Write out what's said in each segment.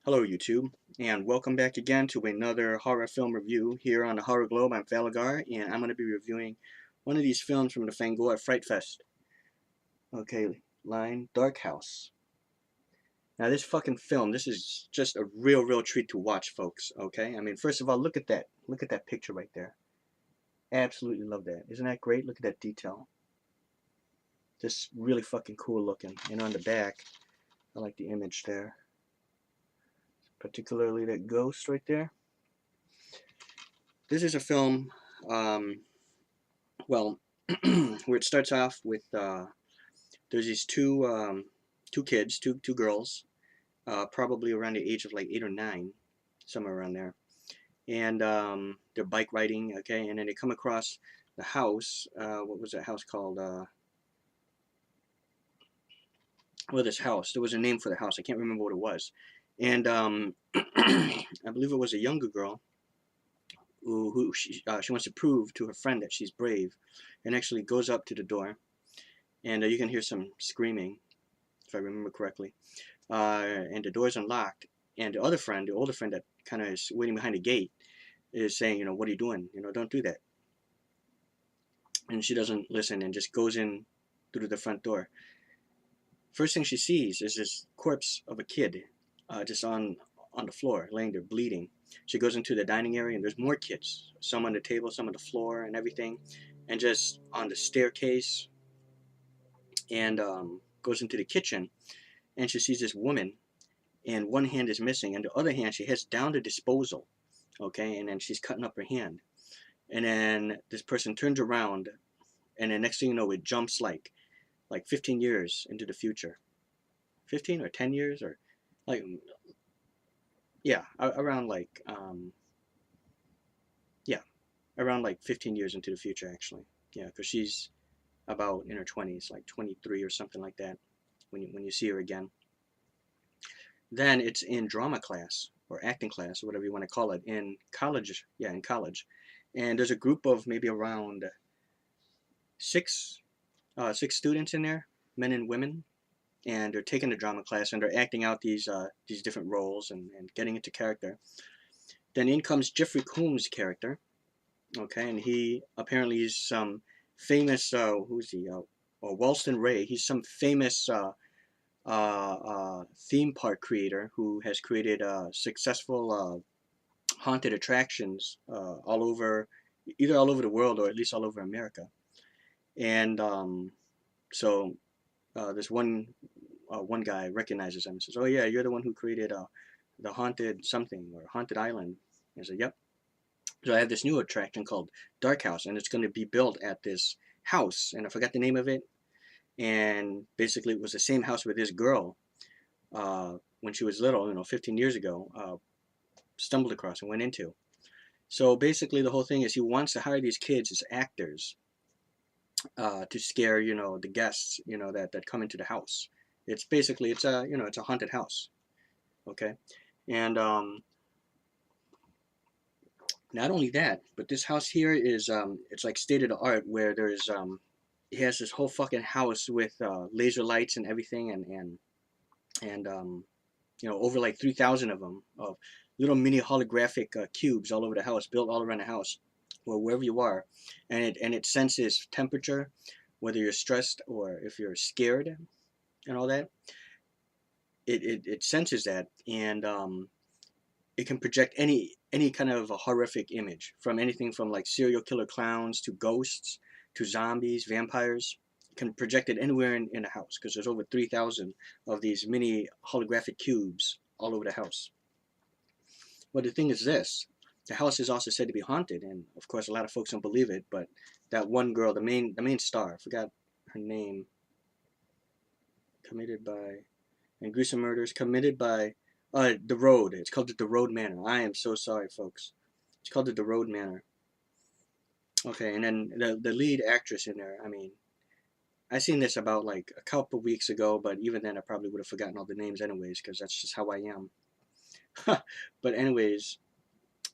Hello YouTube, and welcome back again to another horror film review here on the Horror Globe. I'm Falagar, and I'm going to be reviewing one of these films from the Fangoria Fright Fest. Okay, line Dark House. Now this fucking film, this is just a real treat to watch, folks, okay? I mean, first of all, look at that. Look at that picture right there. Absolutely love that. Isn't that great? Look at that detail. Just really fucking cool looking. And on the back, I like the image there. Particularly that ghost right there. This is a film, um, well, where it starts off with there's these two kids, two girls, probably around the age of like 8 or 9, somewhere around there, and they're bike riding, okay, and then they come across the house. What was that house called? Well, this house. There was a name for the house. I can't remember what it was, and I believe it was a younger girl who she wants to prove to her friend that she's brave, and actually goes up to the door, and you can hear some screaming, if I remember correctly. And the door's unlocked, and the other friend, the older friend that kind of is waiting behind the gate, is saying, what are you doing? Don't do that. And she doesn't listen and just goes in through the front door. First thing she sees is this corpse of a kid, just on the floor, laying there bleeding. She goes into the dining area, and there's more kids, some on the table, some on the floor, and everything, and just on the staircase, and goes into the kitchen, and she sees this woman, and one hand is missing, and the other hand she has down the disposal, okay, and then she's cutting up her hand, and then this person turns around, and then next thing you know, it jumps like 15 years into the future, 15 or 10 years, or like, yeah, around like yeah, around like 15 years into the future, actually. Yeah, because she's about in her 20s, like 23 or something like that, when you see her again. Then it's in drama class or acting class or whatever you want to call it in college. Yeah, in college. And there's a group of maybe around six six students in there, men and women, and they're taking the drama class, and they're acting out these different roles, and getting into character. Then in comes Jeffrey Combs' character, okay, and he apparently is some famous who's he? Or Walston Ray. He's some famous theme park creator who has created successful haunted attractions all over, either all over the world or at least all over America. And so this one guy recognizes him and says, "Oh yeah, you're the one who created the haunted something or haunted island." And I said, "Yep." So I have this new attraction called Dark House, and it's going to be built at this house, and I forgot the name of it. And basically, it was the same house where this girl, when she was little, 15 years ago, stumbled across and went into. So basically, the whole thing is he wants to hire these kids as actors to scare, the guests, that come into the house. It's basically it's a haunted house, okay, and not only that, but this house here is it's like state of the art where there's he has this whole fucking house with laser lights and everything, and over like 3,000 of them, of little mini holographic cubes all over the house, built all around the house, or wherever you are, and it senses temperature, whether you're stressed or if you're scared and all that. It senses that, and it can project any kind of a horrific image, from anything from like serial killer clowns to ghosts to zombies, vampires. It can project it anywhere in the house because there's over 3,000 of these mini holographic cubes all over the house. But the thing is this: the house is also said to be haunted, and of course, a lot of folks don't believe it. But that one girl, the main star, I forgot her name, committed by and gruesome murders committed by the Road. It's called the Road Manor. I am so sorry, folks. It's called the Road Manor. Okay, and then the lead actress in there. I mean, I seen this about like a couple weeks ago, but even then I probably would have forgotten all the names anyways, because that's just how I am. But anyways,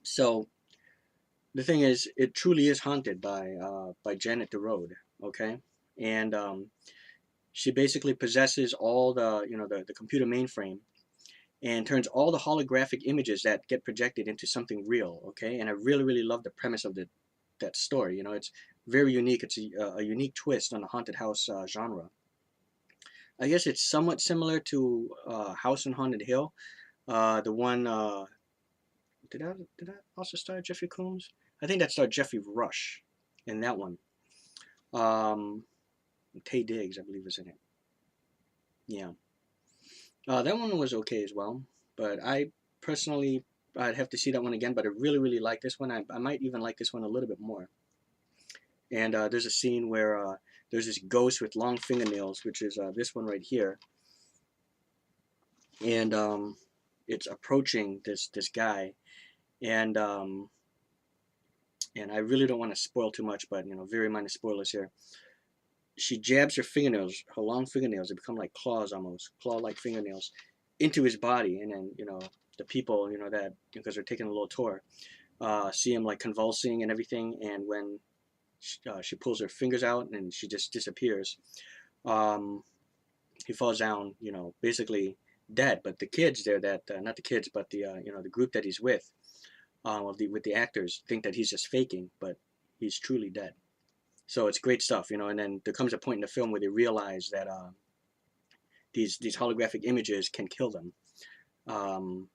so the thing is, it truly is haunted by Janet the Road. Okay, and she basically possesses all the the computer mainframe, and turns all the holographic images that get projected into something real. Okay, and I really, really love the premise of that story. You know, it's very unique. It's a unique twist on the haunted house genre. I guess it's somewhat similar to House on Haunted Hill. The one did I also star Jeffrey Combs? I think that starred Jeffrey Rush in that one. Um, Tay Diggs, I believe, is in it. Yeah, that one was okay as well. But I personally, I'd have to see that one again. But I really, really like this one. I might even like this one a little bit more. And there's a scene where there's this ghost with long fingernails, which is this one right here, and it's approaching this guy, and and I really don't want to spoil too much, but you know, very minor spoilers here. She jabs her fingernails, her long fingernails, they become like claws almost, claw-like fingernails, into his body, and then you know the people, you know, that because they're taking a little tour, see him like convulsing and everything, and when she pulls her fingers out and she just disappears, um, he falls down, you know, basically dead. But the kids there, that not the kids, but the you know, the group that he's with, with the actors, think that he's just faking, but he's truly dead. So it's great stuff, you know. And then there comes a point in the film where they realize that these holographic images can kill them. Um,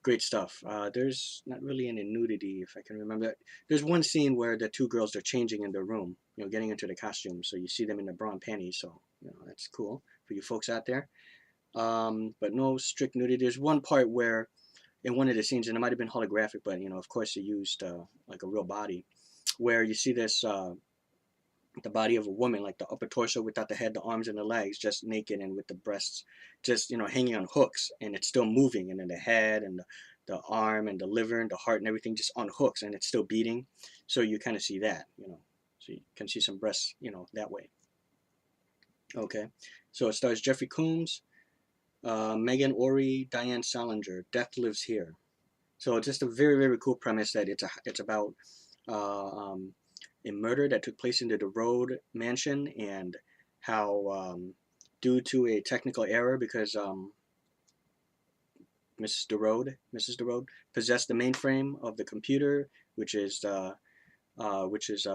Great stuff. There's not really any nudity, if I can remember. There's one scene where the two girls are changing in their room, you know, getting into the costume. So you see them in the bra and panties. So you know that's cool for you folks out there. But no strict nudity. There's one part where in one of the scenes, and it might have been holographic, but you know, of course, they used like a real body, where you see this the body of a woman, like the upper torso without the head, the arms and the legs, just naked, and with the breasts just, you know, hanging on hooks, and it's still moving, and then the head and the arm and the liver and the heart and everything just on hooks, and it's still beating. So you kind of see that, you know, so you can see some breasts, you know, that way. Okay, so it stars Jeffrey Combs, Megan Ori, Diane Salinger. Death Lives Here. So it's just a very, very cool premise that it's about a murder that took place in the DeRode mansion, and how due to a technical error, because Mrs. DeRode possessed the mainframe of the computer, which is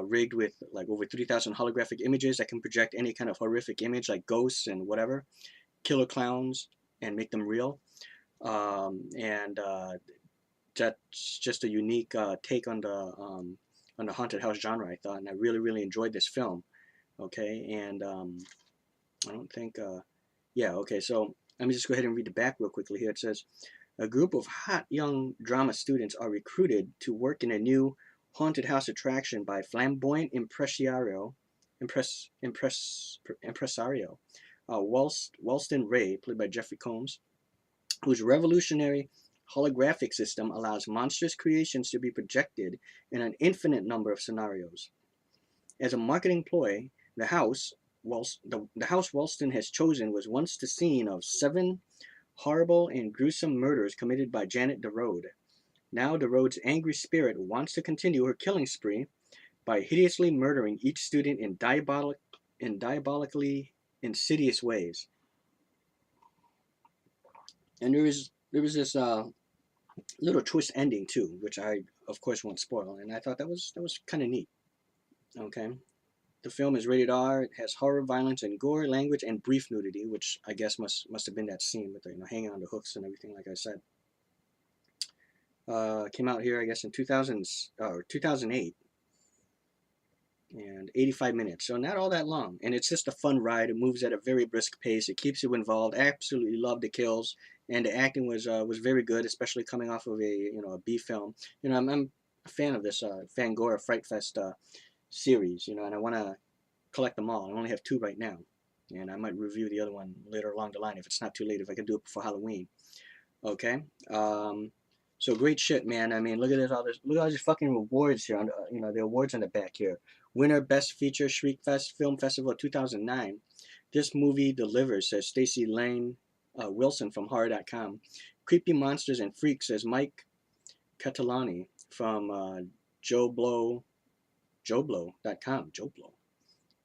rigged with like over 3,000 holographic images that can project any kind of horrific image, like ghosts and whatever, killer clowns, and make them real. And That's just a unique take on the haunted house genre, I thought, and I really, really enjoyed this film. Okay, and I don't think, yeah, okay, so let me just go ahead and read the back real quickly here. It says, a group of hot young drama students are recruited to work in a new haunted house attraction by flamboyant impresario Walston Ray, played by Jeffrey Combs, whose revolutionary holographic system allows monstrous creations to be projected in an infinite number of scenarios. As a marketing ploy, the house Walston has chosen was once the scene of 7 horrible and gruesome murders committed by Janet DeRode. Now DeRode's angry spirit wants to continue her killing spree by hideously murdering each student in diabolically insidious ways. And there was this little twist ending too, which I of course won't spoil, and I thought that was kind of neat. Okay, the film is rated R. It has horror, violence, and gore, language, and brief nudity, which I guess must have been that scene with the, you know, hanging on the hooks and everything, like I said. Came out here, I guess, in 2000 or 2008, and 85 minutes, so not all that long. And it's just a fun ride. It moves at a very brisk pace. It keeps you involved. I absolutely love the kills, and the acting was very good, especially coming off of a, you know, a B film. You know, I'm a fan of this Fangora Fright Fest series. You know, and I want to collect them all. I only have 2 right now, and I might review the other one later along the line if it's not too late. If I can do it before Halloween. Okay. So great shit, man. I mean, look at this, look at all these fucking rewards here. On you know, the awards on the back here. Winner Best Feature Shriek Fest Film Festival 2009. This movie delivers, says Stacy Lane Wilson from horror.com. Creepy Monsters and Freaks, says Mike Catalani from JoBlo.com. JoBlo.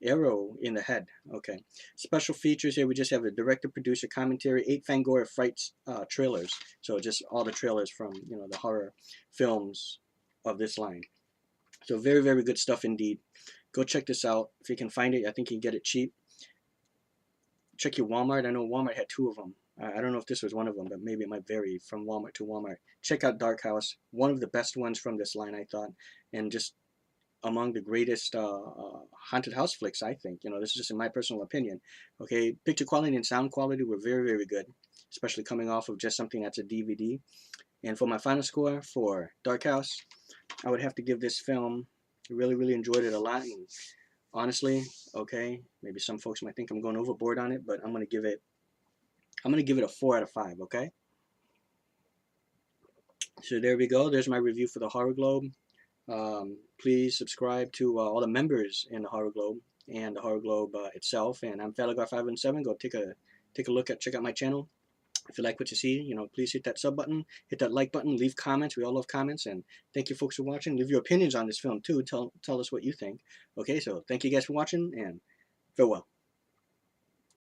arrow in the head. Okay. Special features here, we just have a director, producer, commentary, 8 Fangoria Frights trailers. So just all the trailers from, you know, the horror films of this line. So very, very good stuff indeed. Go check this out. If you can find it, I think you can get it cheap. Check your Walmart. I know Walmart had 2 of them. I don't know if this was one of them, but maybe it might vary from Walmart to Walmart. Check out Dark House. One of the best ones from this line, I thought. And just among the greatest haunted house flicks, I think. You know, this is just in my personal opinion. Okay, picture quality and sound quality were very, very good, especially coming off of just something that's a DVD. And for my final score for Dark House, I would have to give this film. I really, really enjoyed it a lot. And honestly, okay, maybe some folks might think I'm going overboard on it, but I'm gonna give it a 4 out of 5. Okay. So there we go. There's my review for the Horror Globe. Please subscribe to all the members in the Horror Globe and the Horror Globe itself. And I'm Falagar517. Go take a look at check out my channel. If you like what you see, you know, please hit that sub button, hit that like button, leave comments. We all love comments. And thank you folks for watching. Leave your opinions on this film too. Tell us what you think. Okay, so thank you guys for watching and farewell.